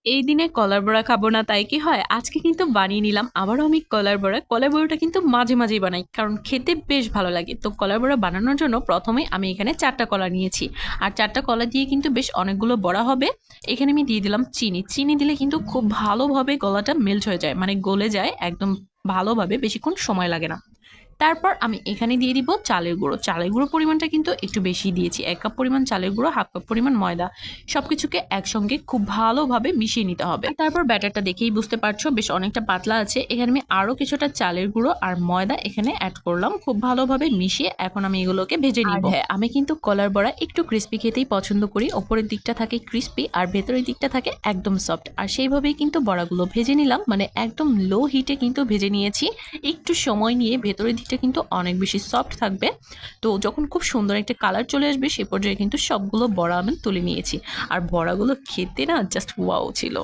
এই দিনে কলার বড়া খাবো না তাই কি হয়? আজকে কিন্তু বানিয়ে নিলাম আবারও আমি কলার বড়া। কলার বড়াটা কিন্তু মাঝে, মাঝেই বানাই। কারণ খেতে বেশ ভালো লাগে। তো কলার বড়া বানানোর জন্য ১ম এ আমি এখানে ৪ টা কলা নিয়েছি। আর ৪ টা কলা দিয়ে কিন্তু বেশ অনেকগুলো বড়া হবে। এখানে আমি দিয়ে দিলাম চিনি। চিনি দিলে কিন্তু খুব ভালোভাবে গলাটা মেল্ট হয়ে যায়। মানে গলে যায় একদম ভালোভাবে, বেশিক্ষণ সময় লাগে না। তারপর আমি এখানে দিয়ে দিব চালের গুঁড়ো। চালের গুঁড়ো পরিমাণটা কিন্তু একটু বেশি দিয়েছি। ১ কাপ পরিমাণ চালের গুঁড়ো, ১/২ কাপ পরিমাণ ময়দা। সবকিছুকে একসঙ্গে খুব ভালোভাবে মিশিয়ে নিতে হবে। আর তারপর ব্যাটারটা দেখেই বুঝতে পারছো বেশ অনেকটা পাতলা আছে। এখানে আমি আরো কিছুটা চালের গুঁড়ো আর ময়দা এখানে এড করলাম। খুব ভালোভাবে মিশিয়ে এখন আমি এগুলোকে ভেজে নিব। আর হ্যাঁ, আমি কিন্তু কলার বড়া একটু ক্রিস্পি খেতেই পছন্দ করি। ওপরের দিকটা থাকে ক্রিস্পি আর ভেতরের দিকটা থাকে একদম সফট। আর সেইভাবেই কিন্তু বড়াগুলো ভেজে নিলাম। মানে একদম লো হিটে কিন্তু ভেজে নিয়েছি। একটু সময় নিয়ে ভেতরের দিকটা কিন্তু অনেক বেশি সফট থাকবে। তো যখন খুব সুন্দর একটা কালার চলে আসবে সে পর্যায়ে কিন্তু সবগুলো বড়া আমি তুলে নিয়েছি। আর বড়াগুলো খেতে না জাস্ট ওয়াও ছিল।